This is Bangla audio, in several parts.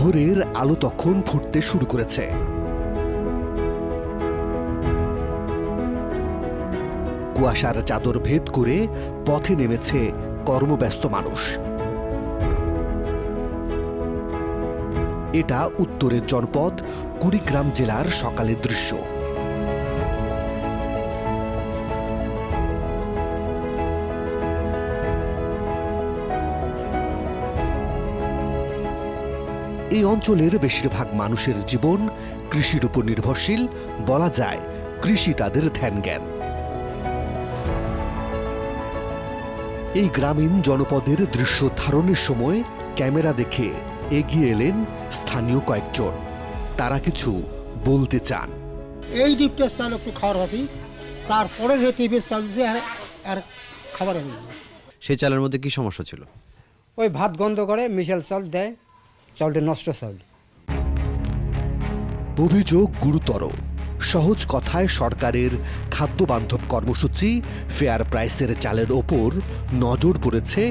ভোরের আলো তখন ফুটতে শুরু করেছে। কুয়াশার চাদর ভেদ করে পথে নেমেছে কর্মব্যস্ত মানুষ। এটা উত্তরের জনপদ কুড়িগ্রাম জেলার সকালের দৃশ্য। এই অঞ্চলের বেশিরভাগ মানুষের জীবন কৃষির উপর নির্ভরশীল। বলা যায় কৃষি তাদের ধ্যান জ্ঞান। এই গ্রামীণ জনপদের দৃশ্য ধারণের সময় ক্যামেরা দেখে এগিয়ে এলেন স্থানীয় কয়েকজন। তারা কিছু বলতে চান। এই ডিপটার চাল একটু খাওয়ার হয়েছি, তারপরে যে টিভির চাল যে আর খাবার হয়নি। সেই চালের মধ্যে কি সমস্যা ছিল? ওই ভাত গন্ধ করে, মিশাল চাল দেয়, চালটা নষ্ট চাল। অভিযোগ গুরুতর। সহজ কথায় সরকারের খাদ্যবান্ধব কর্মসূচি ফেয়ার প্রাইসের চালের ওপর নজর পড়েছে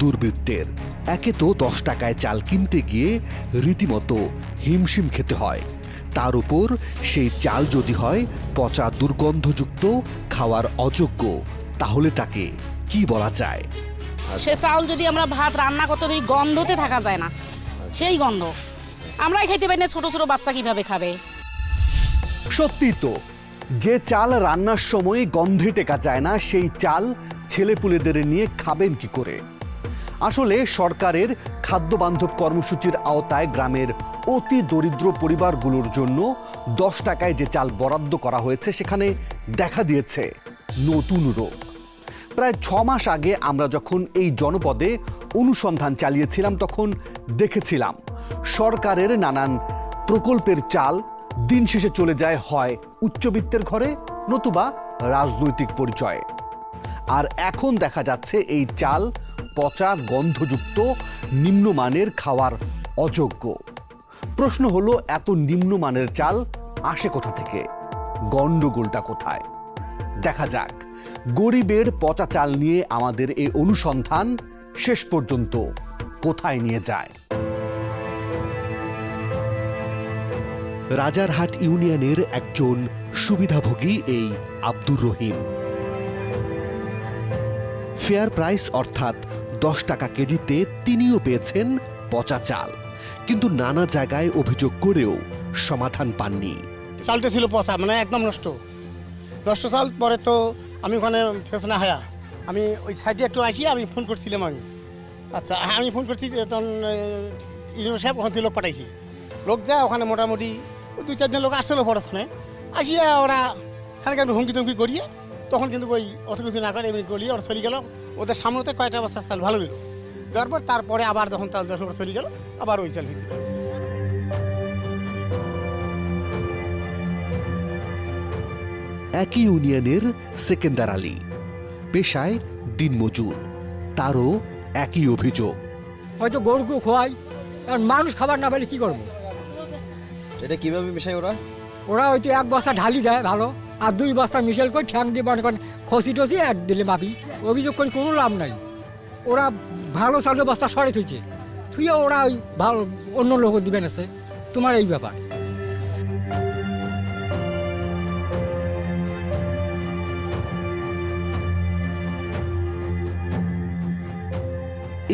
দুর্বৃত্তের। একে তো 10 টাকায় চাল কিনতে গিয়ে রীতিমতো হিমশিম খেতে হয়, তার উপর সেই চাল যদি হয় পচা দুর্গন্ধযুক্ত, খাওয়ার অযোগ্য, তাহলে তাকে কি বলা যায়? সে চাল যদি আমরা ভাত রান্না করতে দিই, গন্ধতে থাকা যায় না। সেই গন্ধ আমরাই খেতে পারি না, ছোট ছোট বাচ্চা কিভাবে খাবে? সত্যি তো, যে চাল রান্নার সময় গন্ধে টেকা যায় না, সেই চাল ছেলেপুলেদের নিয়ে খাবেন কি করে? আসলে সরকারের খাদ্যবান্ধব কর্মসূচির আওতায় গ্রামের অতি দরিদ্র পরিবারগুলোর জন্য 10 টাকায় যে চাল বরাদ্দ করা হয়েছে, সেখানে দেখা দিয়েছে নতুন রোগ। প্রায় 6 মাস আগে আমরা যখন এই জনপদে অনুসন্ধান চালিয়েছিলাম, তখন দেখেছিলাম সরকারের নানান প্রকল্পের চাল দিন শেষে চলে যায় হয় উচ্চবিত্তের ঘরে, নতুবা রাজনৈতিক পরিচয়ে। আর এখন দেখা যাচ্ছে এই চাল পচা, গন্ধযুক্ত, নিম্নমানের, খাওয়ার অযোগ্য। প্রশ্ন হলো, এত নিম্নমানের চাল আসে কোথা থেকে? গন্ডগোলটা কোথায়? দেখা যাক গরিবের পচা চাল নিয়ে আমাদের এই অনুসন্ধান শেষ পর্যন্ত কোথায় নিয়ে যায়। রাজারহাট ইউনিয়নের একজন সুবিধাভোগী এই আব্দুর রহিম। ফেয়ার প্রাইস অর্থাৎ 10 টাকা কেজিতে তিনিও পেয়েছেন পচা চাল, কিন্তু নানা জায়গায় অভিযোগ করেও সমাধান পাননি। চালটা ছিল পচা, মানে একদম নষ্ট নষ্ট চাল। পরে তো আমি ওখানে ফেসনা হায়া, আমি ওই সাইডে একটু আসি, আমি ফোন করছিলাম। আচ্ছা, আমি ফোন করছি, তখন ইউনিয়ন সাহেব ওখান থেকে লোক পাঠাইছি। লোক যায় ওখানে, মোটামুটি 2-4 জন লোক আসছিল পরে ওখানে আসিয়া, ওরা খানিক একটু হুমকি টুমকি করিয়ে, তখন কিন্তু ওই অত কিছু না করে এমনি গলিয়ে ওরা চলে গেল। ওদের সামনেতে কয়েকটা বস্তা চাল ভালো দিল, দেওয়ার পর তারপরে আবার যখন চাল ওরা চলে গেল, আবার ওই চাল বিক্রি করেছে। একই ইউনিয়নের সেকেন্দার আলী, পেশায় দিনমজুর, তারও একই অভিযোগ। হয়তো গরুকে খোয়াই, কারণ মানুষ খাবার না পেলে কি করবো? এটা কিভাবে মিশাই ওরা? ওরা হয়তো 1 বস্তা ঢালি দেয় ভালো, আর 2 বস্তা মিশেল করে ঠ্যাং দিয়ে মনে করেন খসি টসি এক দিলে মাপি। অভিযোগ করে কোনো লাভ নাই। ওরা ভালো চালের বস্তা সরে থুইছে, থুয়ে ওরা ওই ভালো অন্য লোক দিবেন আছে। তোমার এই ব্যাপার।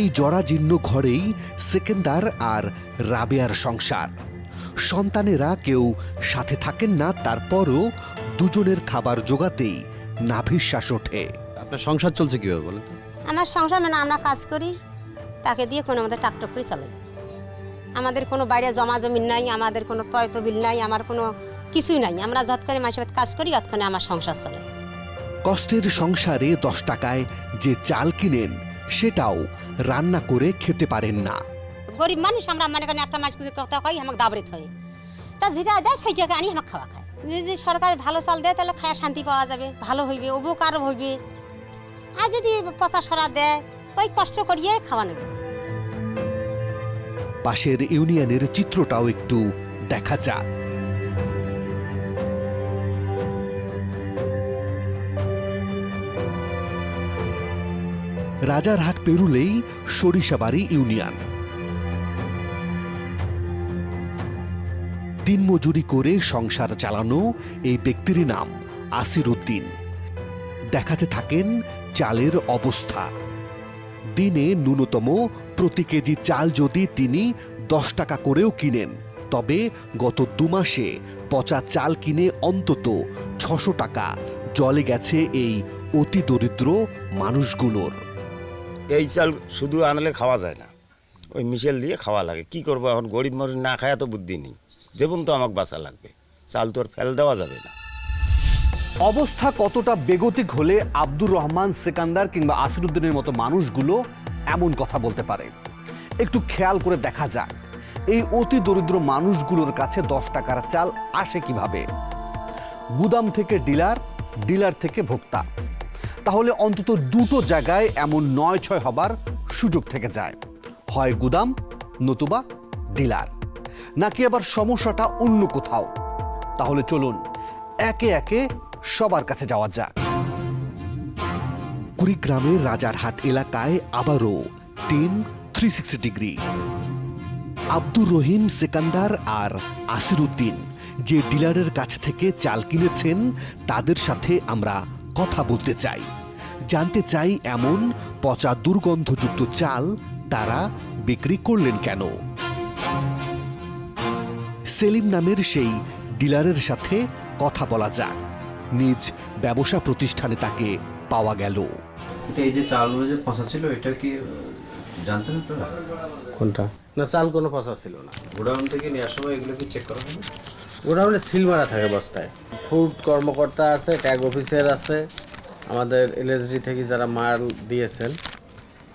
এই জরাজীর্ণ ঘরেই সেকেন্দার আর রাবেয়ার সংসার। সন্তানেরা কেউ সাথে থাকেন না, তারপরও দুজনের খাবার জোগাতেই নাভিশ্বাস ওঠে। আপনার সংসার চলছে কিভাবে বলেন তো? আমার সংসার না, আমরা কাজ করি, তাকে দিয়ে কোনো আমাদের টাকটক করে চলে। আমাদের কোনো বাইরে জমা জমি নাই, আমাদের কোনো তয়তবিল নাই, আমার কোনো কিছুই নাই। আমরা যত করে মাসে কাজ করি, ততক্ষণে আমার সংসার চলে। কষ্টের সংসারে 10 টাকায় যে চাল কিনেন, সেটাও রান্না করে খেতে পারেন না। গরিব মানুষ আমরা, মনে করেন একটা মানুষকে কথা কই, আমাকে দাবড়িত হয়, তা যেটা দেয় সেইটাকে আনি আমাকে খাওয়া খায়। যদি সরকার ভালো চাল দেয়, তাহলে খায়া শান্তি পাওয়া যাবে, ভালো হইবে, উপকারও হইবে। আর যদি পচা সরা দেয়, ওই কষ্ট করিয়ে খাওয়া নেবে। পাশের ইউনিয়নের চিত্রটাও একটু দেখা যাক। রাজারহাট পেরুলেই সরিষাবাড়ি ইউনিয়ন। দিনমজুরি করে সংসার চালানো এই ব্যক্তির নাম আসির উদ্দিন। দেখাতে থাকেন চালের অবস্থা। দিনে ন্যূনতম প্রতি কেজি চাল যদি তিনি 10 টাকা করেও কিনেন, তবে গত 2 মাসে পচা চাল কিনে অন্তত 600 টাকা জলে গেছে এই অতি দরিদ্র মানুষগুলোর। এই চাল শুধু আনলে খাওয়া যায় না, ওই মিশেল দিয়ে খাওয়া লাগে। কি করবো এখন, গরিব মানুষ না খায় তো বুদ্ধি নেই, যেমন তো আমাকে বাঁচা লাগবে, চাল তো আর ফেল দেওয়া যাবে না। অবস্থা কতটা বেগতিক হলে আব্দুর রহমান সেকান্দার কিংবা আসিরুদ্দিনের মতো মানুষগুলো এমন কথা বলতে পারে? একটু খেয়াল করে দেখা যাক এই অতি দরিদ্র মানুষগুলোর কাছে 10 টাকার চাল আসে কিভাবে। গুদাম থেকে ডিলার, ডিলার থেকে ভোক্তা। তাহলে অন্তত দুটো জায়গায় এমন 9-6 হবার সুযোগ থেকে যায়, হয় গুদাম নতুবা ডিলার, নাকি আবার সমস্যাটা অন্য কোথাও। তাহলে চলুন একে একে সবার কাছে যাওয়া যাক। কুড়িগ্রামের রাজারহাট এলাকায় আবারও টিম 360 ডিগ্রি। আব্দুর রহিম সেকান্দার আর আসিরুদ্দিন যে ডিলারের কাছ থেকে চাল কিনেছেন, তাদের সাথে আমরা কথা বলতে চাই, জানতে চাই এমন পচা দুর্গন্ধযুক্ত চাল তারা বিক্রি করলেন কেন। সেলিম নামের সেই ডিলারের সাথে কথা বলা যাক। নিজ ব্যবসা প্রতিষ্ঠানে তাকে পাওয়া গেল। এই যে চালগুলো যে পচা ছিল, এটা কি জানতেন আপনারা? কোনটা? না, চাল কোনো পচা ছিল না। গোডাউন থেকে নেওয়ার সময় এগুলো কি চেক করা হবে? গোডাউনে সিল মারা থাকে বস্তায়। ফুড কর্মকর্তা আছে, ট্যাগ অফিসার আছে, আমাদের এলএসডি থেকে যারা মাল দিয়েছেন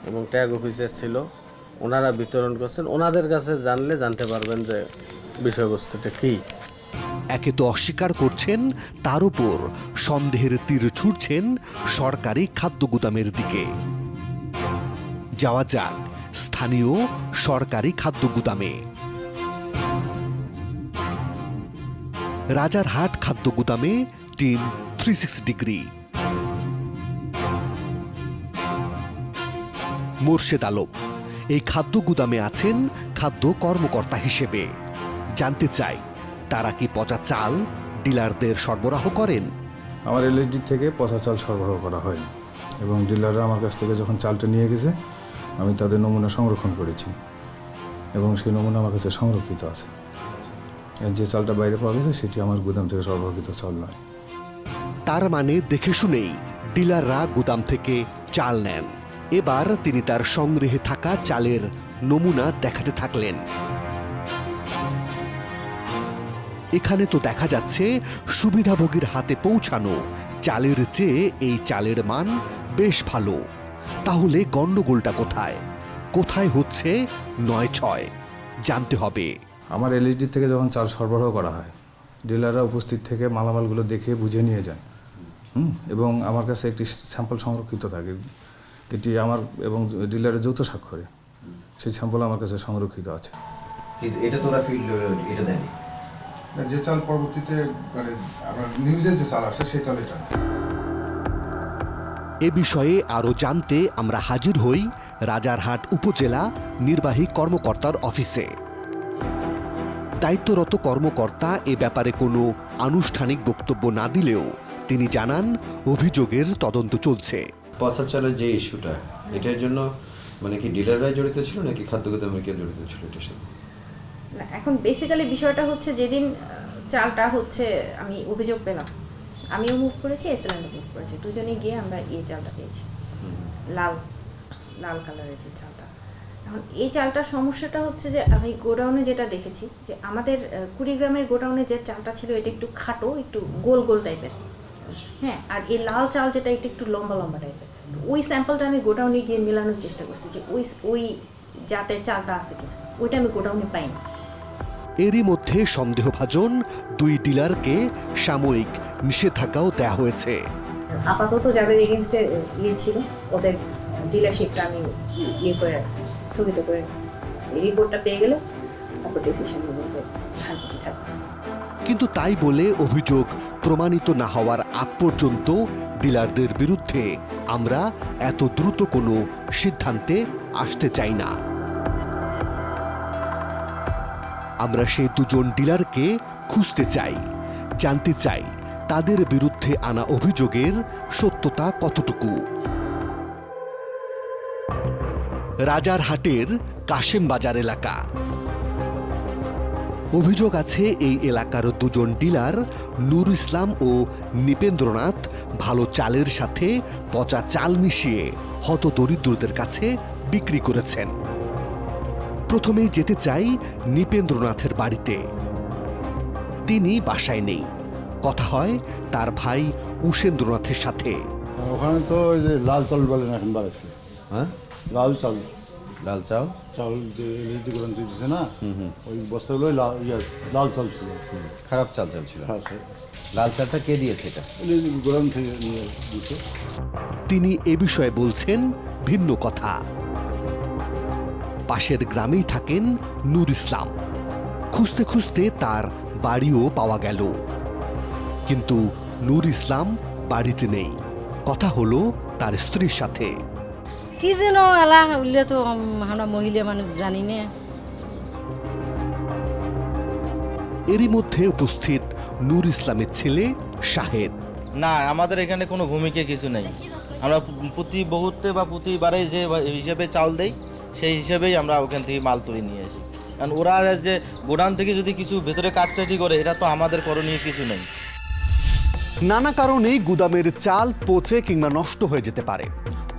এবং ট্যাগ অফিসার ছিল, ওনারা বিতরণ করছেন। ওনাদের কাছে জানলে জানতে পারবেন যে বিষয়বস্তুটা কী। একে তো অস্বীকার করছেন, তার উপর সন্দেহের তীর ছুটছেন সরকারি খাদ্য গুদামের দিকে। যাওয়া যাক স্থানীয় সরকারি খাদ্য গুদামে। রাজারহাট খাদ্য গুদামে টিম 360 ডিগ্রি। মোর্শেদ আলম এই খাদ্য গুদামে আছেন খাদ্য কর্মকর্তা হিসেবে। জানতে চাই তারা কি পচা চাল ডিলারদের সরবরাহ করেন? আমার এলএসডি থেকে পচা চাল সরবরাহ করা হয়নি, এবং ডিলাররা আমার কাছ থেকে যখন চালটা নিয়ে গেছে আমি তাদের নমুনা সংরক্ষণ করেছি এবং সেই নমুনা আমার কাছে সংরক্ষিত আছে। যে চালটা বাইরে পাওয়া গেছে সেটি আমার গুদাম থেকে সরবরাহিত চাল নয়। তার মানে দেখে শুনেই ডিলাররা গুদাম থেকে চাল নেন। এবার তিনি তার সংগ্রহে থাকা চালের নমুনা দেখাতে থাকলেন। এখানে তো দেখা যাচ্ছে সুবিধাভোগীর হাতে পৌঁছানো চালের চেয়ে এই চালের মান বেশ ভালো। তাহলে গন্ডগোলটা কোথায়? কোথায় হচ্ছে 9-6? জানতে হবে। আমার এলএসডি থেকে যখন চাল সরবরাহ করা হয়, ডিলাররা উপস্থিত থেকে মালামালগুলো দেখে বুঝে নিয়ে যান, এবং আমার কাছে একটি স্যাম্পল সংরক্ষিত থাকে। এটি আমার এবং ডিলারের যৌথ স্বাক্ষরে সেই স্যাম্পল আমার কাছে সংরক্ষিত আছে। এটা তোরা ফিল্ড এটা দেয়নি? যে চাল পরবর্তীতে মানে আপনার নিউজে যে চাল আসে সেই চাল এটা। এ বিষয়ে আরও জানতে আমরা হাজির হই রাজারহাট উপজেলা নির্বাহী কর্মকর্তার অফিসে। দায়িত্বরত কর্মকর্তা এ ব্যাপারে কোনো আনুষ্ঠানিক বক্তব্য না দিলেও তিনি জানান অভিযোগের তদন্ত চলছে। পচা চালের যে ইস্যুটা, এটার জন্য মানে কি ডিলাররাই জড়িত ছিল নাকি খাদ্য গুদামের কেউ জড়িত ছিল এটার সাথে? না, এখন বেসিক্যালি বিষয়টা হচ্ছে যেদিন চালটা হচ্ছে আমি অভিযোগ পেলাম, আমিও মুভ করেছি, এসএলএনও মুভ করেছি, দুজনেই গিয়ে আমরা এই চালটা পেয়েছি, লাল লাল কালারের যে চালটা। এখন এই চালটার সমস্যাটা হচ্ছে যে আমি গোডাউনে যেটা দেখেছি যে আমাদের কুড়িগ্রামের গোডাউনে যে চালটা ছিল এটা একটু খাটো, একটু গোল গোল টাইপের, হ্যাঁ, আর এই লাল চাল যেটা এটা একটু লম্বা লম্বা টাইপের। ওই স্যাম্পলটা আমি গোডাউনে গিয়ে মেলানোর চেষ্টা করছি যে ওই জাতের চালটা আছে কিনা, ওইটা আমি গোডাউনে পাইনি। এরই মধ্যে সন্দেহভাজন 2 ডিলারকে সাময়িক নিষেধাজ্ঞাও দেয়া হয়েছে। আপাতত যাদের এগেনস্টে ছিল ওদের ডিলারশিপটা আমি করে রাখছি, স্থগিত করে রাখছি। এই রিপোর্টটা পেয়ে গেলে তারপর ডিসিশন নেব যে থাকবে। কিন্তু তাই বলে অভিযোগ প্রমাণিত না হওয়ার আগ পর্যন্ত ডিলারদের বিরুদ্ধে আমরা এত দ্রুত কোনো সিদ্ধান্তে আসতে চাই না। আমরা সেই দুজন ডিলারকে খুঁজতে চাই, জানতে চাই তাদের বিরুদ্ধে আনা অভিযোগের সত্যতা কতটুকু। রাজারহাটের কাশেম বাজার এলাকা। অভিযোগ আছে এই এলাকার দুজন ডিলার নূর ইসলাম ও নৃপেন্দ্রনাথ ভালো চালের সাথে পচা চাল মিশিয়ে হতদরিদ্রদের কাছে বিক্রি করেছেন। প্রথমেই যেতে চাই নৃপেন্দ্রনাথের বাড়িতে। তিনি বাসায় নেই। কথা হয় তার ভাই উষেন্দ্রনাথের সাথে। ওখানে তো ওই যে লাল চাল বলেন এখন বাড়াইছে। হ্যাঁ, লাল চাল, লাল চাল চাল যে এলএসডি গ্রন্থ দিচ্ছে না, ওই বস্তাগুলো লাল চাল ছিল। খারাপ চাল ছিল। হ্যাঁ স্যার, লাল চালটা কে দিয়েছে এটা? এলএসডি গ্রন্থ থেকে নিয়ে দিচ্ছে। তিনি এ বিষয়ে বলছেন ভিন্ন কথা। পাশের গ্রামেই থাকেন নূর ইসলাম। খুঁজতে খুঁজতে তার বাড়িও পাওয়া গেল, কিন্তু নূর ইসলাম বাড়িতে নেই। কথা হলো তার স্ত্রীর সাথে। কি যেন এলা উঠলে তো আমরা মহিলা মানুষ জানি না। এরই মধ্যে উপস্থিত নূর ইসলামের ছেলে শাহেদ। না, আমাদের এখানে কোনো ভূমিকা কিছু নেই। আমরা প্রতি বহুতে বা প্রতিবারে যে হিসেবে চাউল দেই সেই হিসেবেই আমরা ওখান থেকে মাল তুলে নিয়ে আসি। কারণ ওরা যে গোডাউন থেকে যদি কিছু ভেতরে কাটছাটি করে, এটা তো আমাদের করণীয় কিছু নেই। নানা কারণেই গুদামের চাল পচে কিংবা নষ্ট হয়ে যেতে পারে।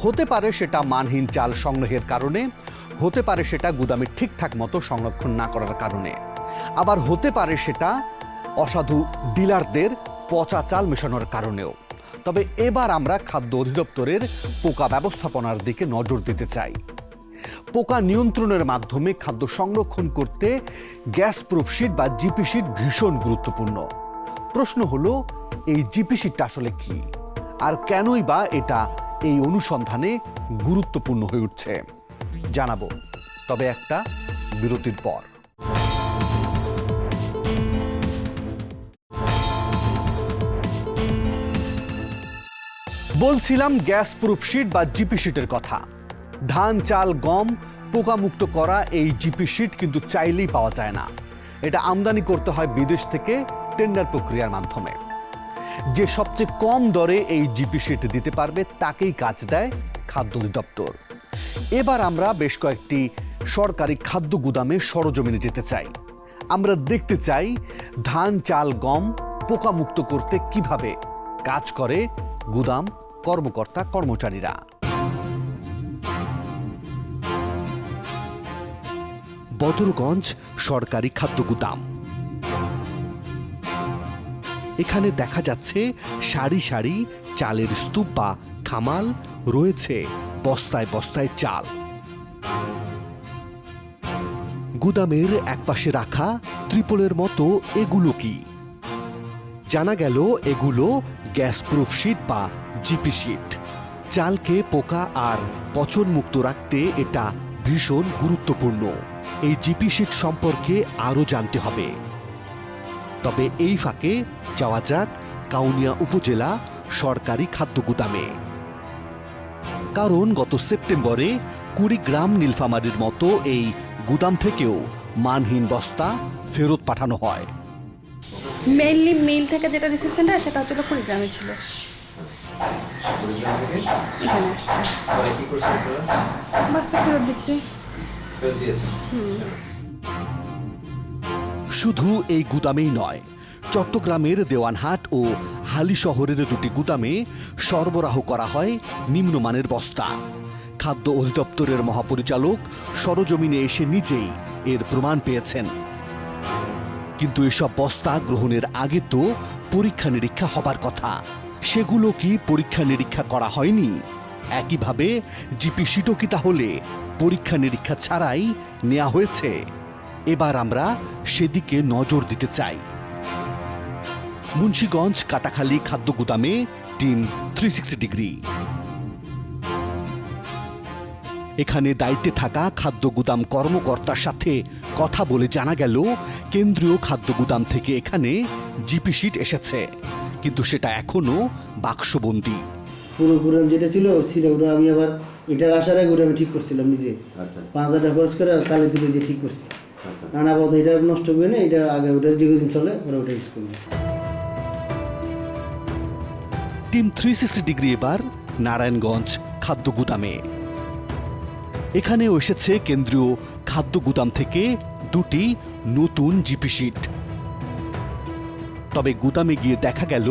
হতে পারে সেটা মানহীন চাল সংগ্রহের কারণে, হতে পারে সেটা গুদামে ঠিকঠাক মতো সংরক্ষণ না করার কারণে, আবার হতে পারে সেটা অসাধু ডিলারদের পচা চাল মেশানোর কারণেও। তবে এবার আমরা খাদ্য অধিদপ্তরের পোকা ব্যবস্থাপনার দিকে নজর দিতে চাই। পোকা নিয়ন্ত্রণের মাধ্যমে খাদ্য সংরক্ষণ করতে গ্যাস প্রুফ শিট বা জিপি শিট ভীষণ গুরুত্বপূর্ণ। প্রশ্ন হলো, এই জিপি শিটটা আসলে কি, আর কেনই বা এটা এই অনুসন্ধানে গুরুত্বপূর্ণ হয়ে উঠছে জানাবো, তবে একটা বিরতির পর। বলছিলাম গ্যাস প্রুফ শিট বা জিপি শিটের কথা। ধান, চাল, গম পোকামুক্ত করা এই জিপি শিট কিন্তু চাইলেই পাওয়া যায় না। এটা আমদানি করতে হয় বিদেশ থেকে টেন্ডার প্রক্রিয়ার মাধ্যমে। যে সবচেয়ে কম দরে এই জিপি শিট দিতে পারবে তাকেই কাজ দেয় খাদ্য অধিদপ্তর। এবার আমরা বেশ কয়েকটি সরকারি খাদ্য গুদামে সরজমিনে যেতে চাই। আমরা দেখতে চাই ধান, চাল, গম পোকামুক্ত করতে কিভাবে কাজ করে গুদাম কর্মকর্তা কর্মচারীরা। বদরগঞ্জ সরকারি খাদ্য গুদাম। এখানে দেখা যাচ্ছে সারি সারি চালের স্তূপ বা খামাল, রয়েছে বস্তায় বস্তায় চাল। গুদামের একপাশে রাখা ত্রিপলের মতো এগুলো কি? জানা গেল এগুলো গ্যাস প্রুফ শিট বা জিপি শিট। চালকে পোকা আর পচনমুক্ত রাখতে এটা ভীষণ গুরুত্বপূর্ণ। এই জিপি শিট সম্পর্কে আরও জানতে হবে। তবে এই ফাঁকে যাওয়া যাক কাউনিয়া উপজেলা সরকারি খাদ্য গুদামে। কারণ গত সেপ্টেম্বরে কুড়িগ্রাম, নীলফামারীর মতো এই গুদাম থেকেও মানহীন বস্তা ফেরত পাঠানো হয়। মেইনলি মিল থেকে যেটা রিসেপশনটা সেটা হচ্ছে কুড়িগ্রামে ছিল। এখানে আসছে বস্তা ফেরত দিচ্ছে। শুধু এই গুদামেই নয়, চট্টগ্রামের দেওয়ানহাট ও হালি শহরের দুটি গুদামে সরবরাহ করা হয় নিম্নমানের বস্তা। খাদ্য অধিদপ্তরের মহাপরিচালক সরজমিনে এসে নিজেই এর প্রমাণ পেয়েছেন। কিন্তু এসব বস্তা গ্রহণের আগে তো পরীক্ষা নিরীক্ষা হবার কথা। সেগুলো কি পরীক্ষা নিরীক্ষা করা হয়নি? একইভাবে জিপি শিটও কি তাহলে পরীক্ষা নিরীক্ষা ছাড়াই নেওয়া হয়েছে? এবার আমরা সেদিকে নজর দিতে চাই। মুন্সিগঞ্জ কাটাখালী খাদ্য গুদামে টিম 360 ডিগ্রি। এখানে দায়িত্বে থাকা খাদ্য গুদাম কর্মকর্তার সাথে কথা বলে জানা গেল কেন্দ্রীয় খাদ্য গুদাম থেকে এখানে জিপি শিট এসেছে, কিন্তু সেটা এখনো বাক্সবন্দি। পুরো গুদাম যেটা ছিল ওটা আমি আবার এটার আসার আগে আমি ঠিক করছিলাম নিজে। 5,000 টাকা খরচ করে তালে তুলে দিয়ে ঠিক করছি। নানা পথে এটা নষ্ট করে না, এটা আগে ওটা দীর্ঘদিন চলে, পরে ওটা ইউজ করবে। টিম 360 ডিগ্রি এবার নারায়ণগঞ্জ খাদ্য গুদামে। এখানেও এসেছে কেন্দ্রীয় খাদ্য গুদাম থেকে 2টি নতুন জিপি শিট। তবে গুদামে গিয়ে দেখা গেল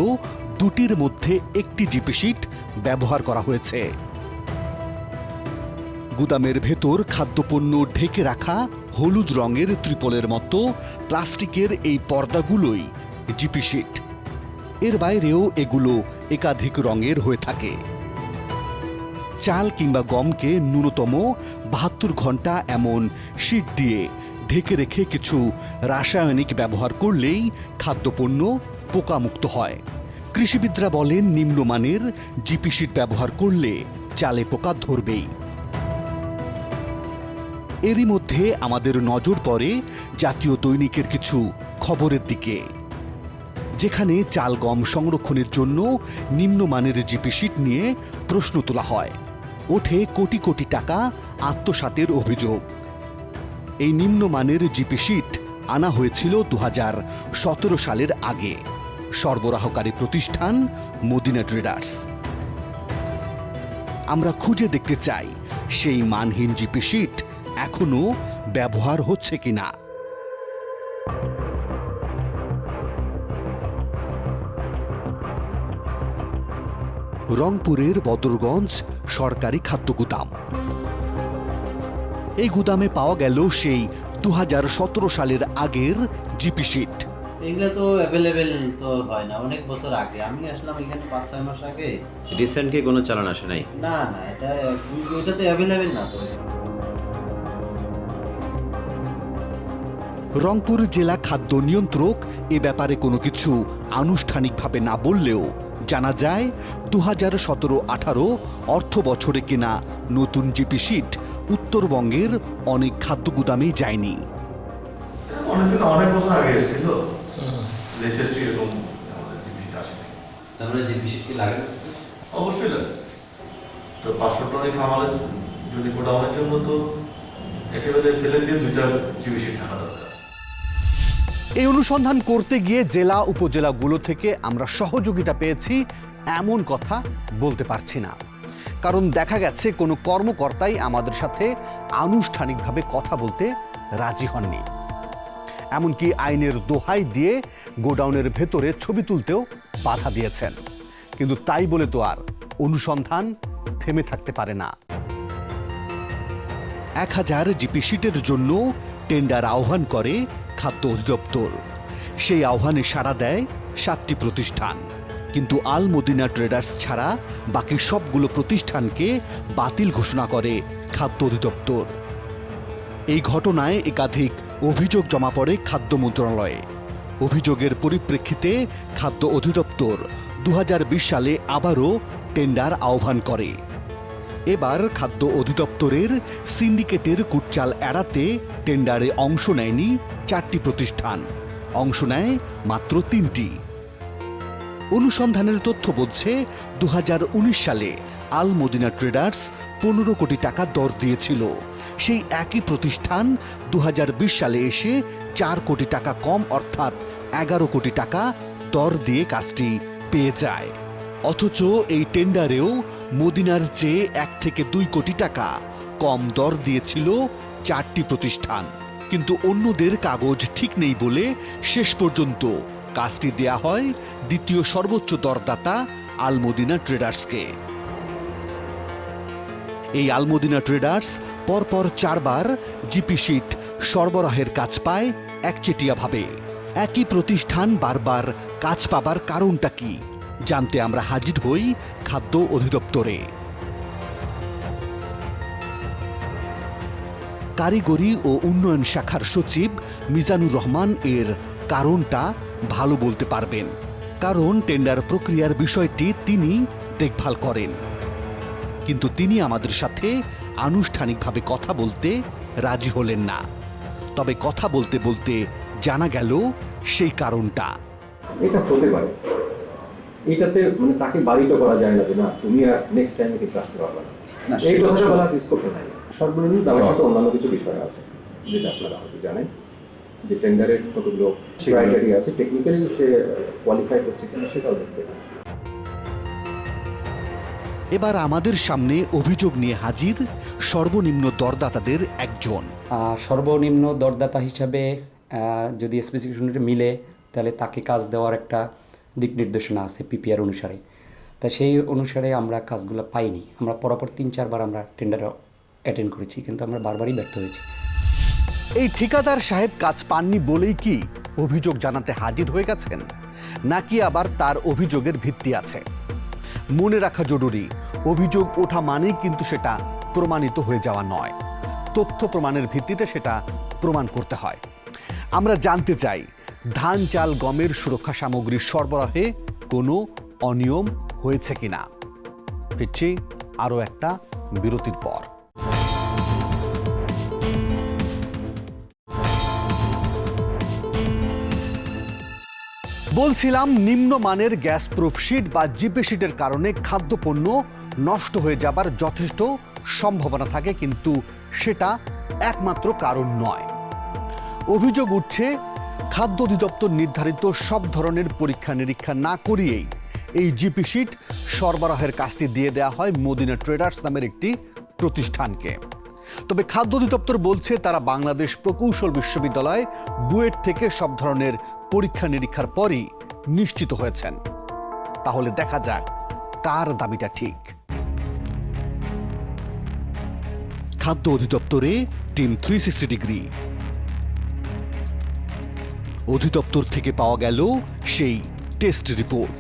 2টির মধ্যে একটি জিপি শিট ব্যবহার করা হয়েছে। গুদামের ভেতর খাদ্যপণ্য ঢেকে রাখা হলুদ রঙের ত্রিপলের মতো প্লাস্টিকের এই পর্দাগুলোই জিপি শিট। এর বাইরেও এগুলো একাধিক রঙের হয়ে থাকে। চাল কিংবা গমকে ন্যূনতম 72 ঘন্টা এমন শীট দিয়ে ঢেকে রেখে কিছু রাসায়নিক ব্যবহার করলেই খাদ্যপণ্য পোকামুক্ত হয়। কৃষিবিদরা বলেন নিম্নমানের জিপি শিট ব্যবহার করলে চালে পোকা ধরবেই। এরই মধ্যে আমাদের নজর পড়ে জাতীয় দৈনিকের কিছু খবরের দিকে, যেখানে চাল গম সংরক্ষণের জন্য নিম্নমানের জিপি শিট নিয়ে প্রশ্ন তোলা হয়। ওঠে কোটি কোটি টাকা আত্মসাতের অভিযোগ। এই নিম্নমানের জিপি শিট আনা হয়েছিল 2017 সালের আগে। সরবরাহকারী প্রতিষ্ঠান মদিনা ট্রেডার্স। আমরা খুঁজে দেখতে চাই সেই মানহীন জিপি শিট এখনো ব্যবহার হচ্ছে কিনা। রংপুরের বদরগঞ্জ সরকারি খাদ্য গুদাম। এই গুদামে পাওয়া গেল সেই 2017 সালের আগের জিপি শিট। এগুলো তো অ্যাভেলেবেল তো হয় না, অনেক বছর আগে আমি আসলাম এখানে 5-6 মাস আগে। রিসেন্ট কি কোনো চালান আসে নাই? না এটা তো অ্যাভেলেবেল না তো। রংপুর জেলা খাদ্য নিয়ন্ত্রক এ ব্যাপারে কোনো কিছু আনুষ্ঠানিকভাবে না বললেও জানা যায় 2017-18 অর্থ বছরে কেনা নতুন জিপি শিট উত্তরবঙ্গের অনেক খাদ্য গুদামেই যায়নি। অনেক বছর আগে এসেছিল, লেটেস্ট এরকম আমাদের জিপি শিট আসেনি। তারপরে জিপি শিট কি লাগে? অবশ্যই লাগে। তো 500 টনের খামারের যদি গোডাউনের জন্য তো একেবারে ফেলে দিয়ে 2টা জিপি শিট থাকা দরকার। এই অনুসন্ধান করতে গিয়ে জেলা উপজেলাগুলো থেকে আমরা সহযোগিতা পেয়েছি এমন কথা বলতে পারছি না, কারণ দেখা গেছে কোনো কর্মকর্তাই আমাদের সাথে আনুষ্ঠানিকভাবে কথা বলতে রাজি হননি। এমনকি আইনের দোহাই দিয়ে গোডাউনের ভেতরে ছবি তুলতেও বাধা দিয়েছেন। কিন্তু তাই বলে তো আর অনুসন্ধান থেমে থাকতে পারে না। 1000 জিপি শিটের জন্য টেন্ডার আহ্বান করে খাদ্য অধিদপ্তর। সেই আহ্বানে সাড়া দেয় 7টি প্রতিষ্ঠান, কিন্তু আল মদিনা ট্রেডার্স ছাড়া বাকি সবগুলো প্রতিষ্ঠানকে বাতিল ঘোষণা করে খাদ্য অধিদপ্তর। এই ঘটনায় একাধিক অভিযোগ জমা পড়ে খাদ্য মন্ত্রণালয়ে। অভিযোগের পরিপ্রেক্ষিতে খাদ্য অধিদপ্তর 2020 সালে আবারও টেন্ডার আহ্বান করে। এবার খাদ্য অধিদপ্তরের সিন্ডিকেটের কুটচাল এড়াতে টেন্ডারে অংশ নেয়নি 4টি প্রতিষ্ঠান, অংশ নেয় মাত্র 3টি। অনুসন্ধানের তথ্য বলছে 2019 সালে আল মদিনা ট্রেডার্স 15 কোটি টাকা দর দিয়েছিল। সেই একই প্রতিষ্ঠান 2020 সালে এসে 4 কোটি টাকা কম অর্থাৎ 11 কোটি টাকা দর দিয়ে কাজটি পেয়ে যায়। অথচ এই টেন্ডারেও মদিনার চেয়ে 1 থেকে 2 কোটি টাকা কম দর দিয়েছিল 4টি প্রতিষ্ঠান। কিন্তু অন্যদের কাগজ ঠিক নেই বলে শেষ পর্যন্ত কাজটি দেয়া হয় দ্বিতীয় সর্বোচ্চ দরদাতা আল মদিনা ট্রেডার্সকে। এই আল মদিনা ট্রেডার্স পরপর 4 বার জিপি শিট সরবরাহের কাজ পায় একচেটিয়াভাবে। একই প্রতিষ্ঠান বারবার কাজ পাবার কারণটা কি জানতে আমরা হাজির হই খাদ্য অধিদপ্তরে। কারিগরি ও উন্নয়ন শাখার সচিব মিজানুর রহমান এর কারণটা ভালো বলতে পারবেন, কারণ টেন্ডার প্রক্রিয়ার বিষয়টি তিনি দেখভাল করেন। কিন্তু তিনি আমাদের সাথে আনুষ্ঠানিকভাবে কথা বলতে রাজি হলেন না। তবে কথা বলতে বলতে জানা গেল সেই কারণটা। এটা হতে পারে, এটাতে মানে তাকে বাড়িতে করা যায় না যে না তুমি আর নেক্সট টাইমে কিন্তু আসতে পারবে না, এই কথাটা বলা রিস্ক করতে নাই। সর্বনিম্ন দামের সাথে অন্যান্য কিছু বিষয় আছে যেটা আপনারা হয়তো জানেন। যে টেন্ডারের কতগুলো ক্রাইটেরিয়া আছে টেকনিক্যালি সে কোয়ালিফাই করছে কিনা সেটাও দেখতে হবে। এবার আমাদের সামনে অভিযোগ নিয়ে হাজির সর্বনিম্ন দরদাতাদের একজন। সর্বনিম্ন দরদাতা হিসাবে যদি স্পেসিফিকেশনটা মিলে তাহলে তাকে কাজ দেওয়ার একটা দিক নির্দেশনা আছে পিপিআর অনুসারে। তা সেই অনুসারে আমরা কাজগুলো পাইনি। আমরা পরপর 3-4 বার আমরা টেন্ডার অ্যাটেন্ড করেছি, কিন্তু আমরা বারবারই ব্যর্থ হয়েছি। এই ঠিকাদার সাহেব কাজ পাননি বলেই কি অভিযোগ জানাতে হাজির হয়ে গেছেন, নাকি আবার তার অভিযোগের ভিত্তি আছে? মনে রাখা জরুরি, অভিযোগ ওঠা মানেই কিন্তু সেটা প্রমাণিত হয়ে যাওয়া নয়। তথ্য প্রমাণের ভিত্তিতে সেটা প্রমাণ করতে হয়। আমরা জানতে চাই, ধান চাল গমের সুরক্ষা সামগ্রীর সরবরাহে কোনো অনিয়ম হয়েছে কিনা। ফিরছি আরও একটা বিরতির পর। বলছিলাম, নিম্নমানের গ্যাস প্রুফশিট বা জিপি শিটের কারণে খাদ্যপণ্য নষ্ট হয়ে যাবার যথেষ্ট সম্ভাবনা থাকে, কিন্তু সেটা একমাত্র কারণ নয়। অভিযোগ উঠছে, খাদ্য অধিদপ্তর নির্ধারিত সব ধরনের পরীক্ষা নিরীক্ষা না করিয়েই এই জিপি শিট সরবরাহের কাজটি দিয়ে দেওয়া হয় মদিনা ট্রেডার্স নামের একটি প্রতিষ্ঠানকে। তবে খাদ্য অধিদপ্তর বলছে তারা বাংলাদেশ প্রকৌশল বিশ্ববিদ্যালয় বুয়েট থেকে সব ধরনের পরীক্ষা নিরীক্ষার পরই নিশ্চিত হয়েছেন। তাহলে দেখা যাক কার দাবিটা ঠিক। খাদ্য অধিদপ্তরে টিম 360 ডিগ্রি। অধিদপ্তর থেকে পাওয়া গেল সেই টেস্ট রিপোর্ট,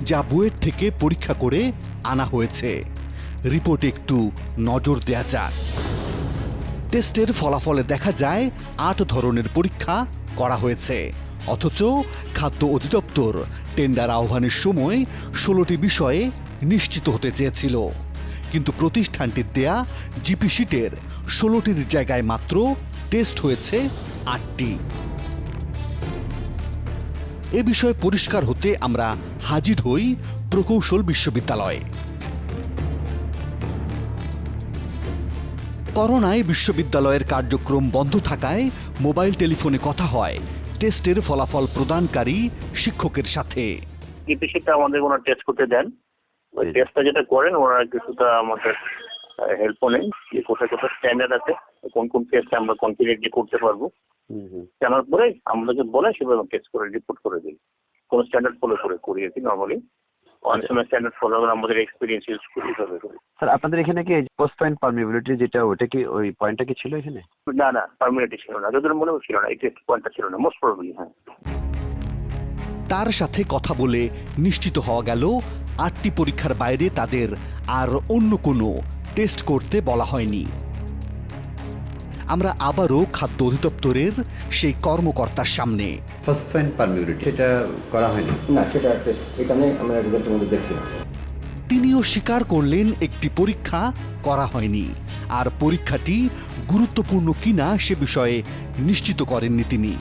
যা বুয়েট থেকে পরীক্ষা করে আনা হয়েছে। রিপোর্টে একটু নজর দেয়া যাক। টেস্টের ফলাফলে দেখা যায় 8 ধরনের পরীক্ষা করা হয়েছে, অথচ খাদ্য অধিদপ্তর টেন্ডার আহ্বানের সময় 16টি বিষয়ে নিশ্চিত হতে চেয়েছিল, কিন্তু প্রতিষ্ঠানটির দেয়া জিপি শিটের 16টির জায়গায় মাত্র টেস্ট হয়েছে 8টি। এ বিষয়ে পরিষ্কার হতে আমরা হাজির হই প্রকৌশল বিশ্ববিদ্যালয়ে। করোনায় বিশ্ববিদ্যালয়ের কার্যক্রম বন্ধ থাকায় মোবাইল টেলিফোনে কথা হয় টেস্টের ফলাফল প্রদানকারী শিক্ষকের সাথে। জিপি শিটটা আমাদের ওনারা টেস্ট করতে দেন। ওই টেস্টটা যেটা করেন ওনারা কিছুটা আমাদের হেল্পও নেন, যে কোথায় কোথায় স্ট্যান্ডার্ড আছে, কোন কোন টেস্ট আমরা কনফিডেন্টলি করতে পারবো, জানার পরে আমাদেরকে বলে সেভাবে টেস্ট করে রিপোর্ট করে দিই। কোন স্ট্যান্ডার্ড ফলো করে করিয়েছি নর্মালি। অনেক সময় স্ট্যান্ডার্ড ফলো করে আমাদের এক্সপিরিয়েন্স ইউজ করি এইভাবে করি। স্যার, আপনাদের এখানে কি পোস্ট পয়েন্ট পারমিবিলিটি যেটা, ওটা কি ওই পয়েন্টটা কি ছিল এখানে? না না, পারমিবিলিটি ছিল না, যতদূর মনে ছিল না, এই টেস্ট পয়েন্টটা ছিল না মোস্ট প্রবাবলি। হ্যাঁ, তার সাথে কথা বলে নিশ্চিত হওয়া গেল 8টি পরীক্ষার বাইরে তাদের আর অন্য কোনো টেস্ট করতে বলা হয়নি। আমরা আবারও খাদ্য অধিদপ্তরের সেই কর্মকর্তার সামনে। ফার্স্ট পয়েন্ট পারমিবিলিটি সেটা করা হয়নি? না, সেটা টেস্ট এখানে আমরা রেজাল্টের মধ্যে দেখছি না। তিনিও স্বীকার করলেন একটি পরীক্ষা করা হয়নি, আর পরীক্ষাটি গুরুত্বপূর্ণ কিনা সে বিষয়ে নিশ্চিত করেননি তিনি।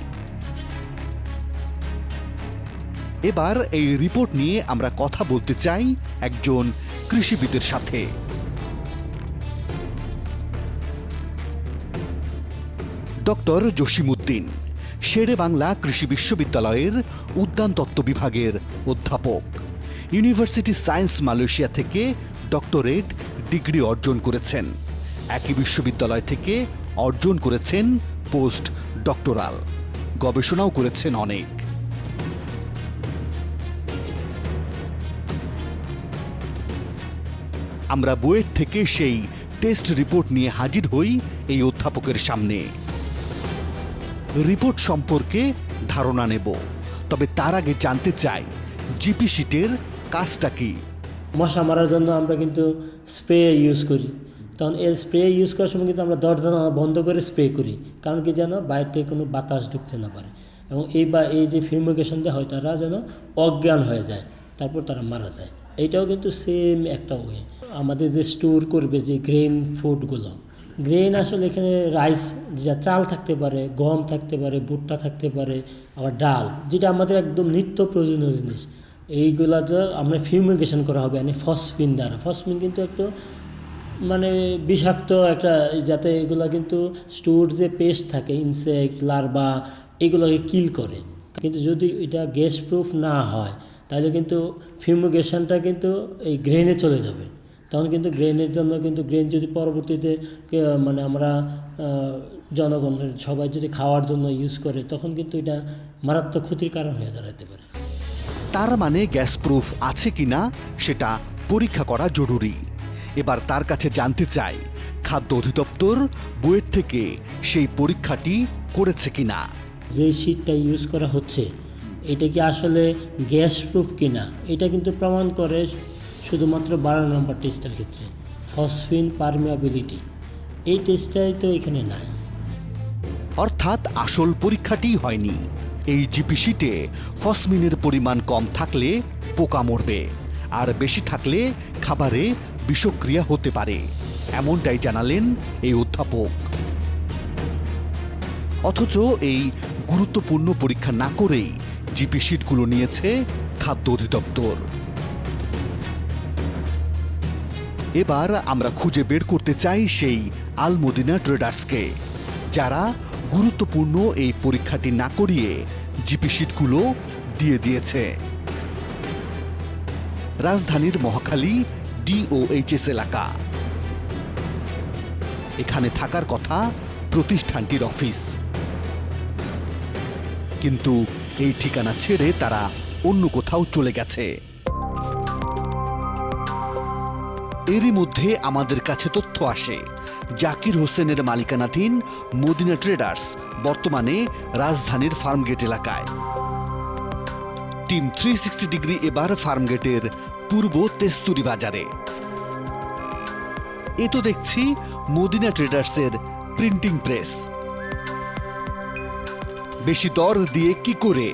এবার এই রিপোর্ট নিয়ে আমরা কথা বলতে চাই একজন কৃষিবিদের সাথে। ডক্টর জসিমউদ্দিন শেরে বাংলা কৃষি বিশ্ববিদ্যালয়ের উদ্যান তত্ত্ব বিভাগের অধ্যাপক। ইউনিভার্সিটি সায়েন্স মালয়েশিয়া থেকে ডক্টরেট ডিগ্রি অর্জন করেছেন। একই বিশ্ববিদ্যালয় থেকে অর্জন করেছেন পোস্ট ডক্টরাল, গবেষণাও করেছেন অনেক। আমরা বুয়েট থেকে সেই টেস্ট রিপোর্ট নিয়ে হাজির হই এই অধ্যাপকের সামনে। রিপোর্ট সম্পর্কে ধারণা নেব, তবে তার আগে জানতে চাই জিপি শিটের কাজটা কি। মশা মারার জন্য আমরা কিন্তু স্প্রে ইউজ করি, তখন এই স্প্রে ইউজ করার সময় কিন্তু আমরা দরজা বন্ধ করে স্প্রে করি, কারণ কি যেন বাইরে থেকে কোনো বাতাস ঢুকতে না পারে, এবং এই যে ফিউমিগেশন দেওয়া হয় তারা যেন অজ্ঞান হয়ে যায়, তারপর তারা মারা যায়। এইটাও কিন্তু সেম একটা ওয়ে। আমাদের যে স্টোর করবে যে গ্রেন ফুডগুলো, গ্রেন আসলে এখানে রাইস, যেটা চাল থাকতে পারে, গম থাকতে পারে, ভুট্টা থাকতে পারে, আবার ডাল, যেটা আমাদের একদম নিত্য প্রয়োজনীয় জিনিস, এইগুলা যে আমরা ফিউমিগেশন করা হবে মানে ফসফিন দ্বারা। ফসফিন কিন্তু একটু মানে বিষাক্ত একটা, যাতে এগুলো কিন্তু স্টোর যে পেস্ট থাকে, ইনসেক্ট, লার্ভা, এগুলোকে কিল করে। কিন্তু যদি এটা গ্যাস প্রুফ না হয় তাহলে কিন্তু ফিউমিগেশনটা কিন্তু এই গ্রেনে চলে যাবে। তখন কিন্তু গ্রেনের জন্য কিন্তু গ্রেন যদি পরবর্তীতে মানে আমরা জনগণের সবাই যদি খাওয়ার জন্য ইউজ করে তখন কিন্তু এটা মারাত্মক ক্ষতির কারণ হয়ে দাঁড়াতে পারে। তার মানে গ্যাস প্রুফ আছে কিনা সেটা পরীক্ষা করা জরুরি। এবার তার কাছে জানতে চাই খাদ্য অধিদপ্তর বুয়েট থেকে সেই পরীক্ষাটি করেছে কিনা। যে শীটটা ইউজ করা হচ্ছে এটা কি আসলে গ্যাস প্রুফ কিনা এটা কিন্তু প্রমাণ করে শুধুমাত্র 12 নম্বর টেস্টের ক্ষেত্রে ফসফিন পারমিয়াবিলিটি, এই টেস্টটাই তো এখানে নাই। অর্থাৎ আসল পরীক্ষাটি হয়নি। এই জিপি শীটে ফসমিনের পরিমাণ কম থাকলে পোকা মরবে, আর বেশি থাকলে খাবারে বিষক্রিয়া হতে পারে, এমনটাই জানালেন এই অধ্যাপক। অথচ এই গুরুত্বপূর্ণ পরীক্ষা না করেই জিপি শীটগুলো নিয়েছে খাদ্য অধিদপ্তর। এবার আমরা খুঁজে বের করতে চাই সেই আল মদিনা ট্রেডার্সকে, যারা গুরুত্বপূর্ণ এই পরীক্ষাটি না করিয়ে জিপি শীটগুলো দিয়ে দিয়েছে। রাজধানীর মহাখালী ডিওএইচএস এলাকা, এখানে থাকার কথা প্রতিষ্ঠানটির অফিস, কিন্তু এই ঠিকানা ছেড়ে তারা অন্য কোথাও চলে গেছে। এরই মধ্যে আমাদের কাছে তথ্য আসে জাকির হোসেনের মালিকানাধীন মদিনা ট্রেডার্স বর্তমানে রাজধানীর ফার্মগেট এলাকায়। টিম 360 ডিগ্রি এবার ফার্মগেটের পূর্ব তেস্তুরি বাজারে। এ তো দেখছি মদিনা ট্রেডার্সের প্রিন্টিং প্রেস। বেশি দর দিয়ে কি করে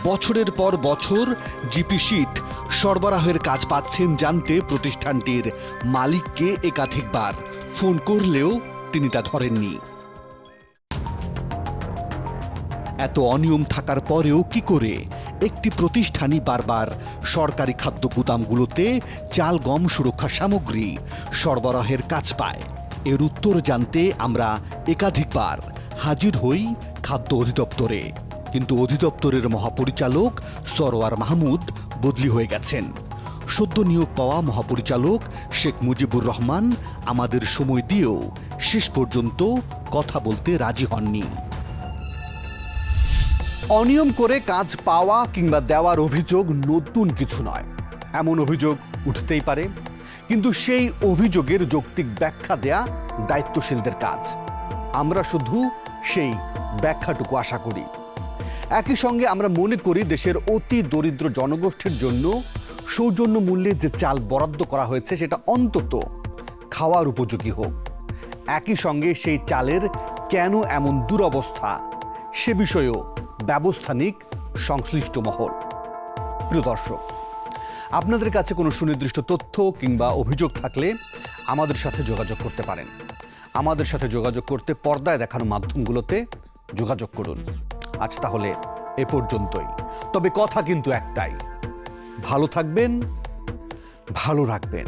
বছরের পর বছর জিপি শীট সরবরাহের কাজ পাচ্ছেন জানতে প্রতিষ্ঠানটির মালিককে একাধিকবার ফোন করলেও তিনি তা ধরেননি। এত অনিয়ম থাকার পরেও কি করে একটি প্রতিষ্ঠানই বারবার সরকারি খাদ্য গুদামগুলোতে চাল গম সুরক্ষা সামগ্রী সরবরাহের কাজ পায়? এর উত্তর জানতে আমরা একাধিকবার হাজির হই খাদ্য অধিদপ্তরে, কিন্তু অধিদপ্তরের মহাপরিচালক সরওয়ার মাহমুদ বদলি হয়ে গেছেন। সদ্য নিয়োগ পাওয়া মহাপরিচালক শেখ মুজিবুর রহমান আমাদের সময় দিয়েও শেষ পর্যন্ত কথা বলতে রাজি হননি। অনিয়ম করে কাজ পাওয়া কিংবা দেওয়ার অভিযোগ নতুন কিছু নয়, এমন অভিযোগ উঠতেই পারে, কিন্তু সেই অভিযোগের যৌক্তিক ব্যাখ্যা দেয়া দায়িত্বশীলদের কাজ। আমরা শুধু সেই ব্যাখ্যাটুকু আশা করি। একই সঙ্গে আমরা মনে করি দেশের অতি দরিদ্র জনগোষ্ঠীর জন্য সৌজন্য মূল্যে যে চাল বরাদ্দ করা হয়েছে সেটা অন্তত খাওয়ার উপযোগী হোক। একই সঙ্গে সেই চালের কেন এমন দুরবস্থা সে বিষয়েও ব্যবস্থা নিক সংশ্লিষ্ট মহল। প্রিয় দর্শক, আপনাদের কাছে কোনো সুনির্দিষ্ট তথ্য কিংবা অভিযোগ থাকলে আমাদের সাথে যোগাযোগ করতে পারেন। আমাদের সাথে যোগাযোগ করতে পর্দায় দেখানো মাধ্যমগুলোতে যোগাযোগ করুন। আজ তাহলে এ পর্যন্তই। তবে কথা কিন্তু একটাই, ভালো থাকবেন, ভালো রাখবেন।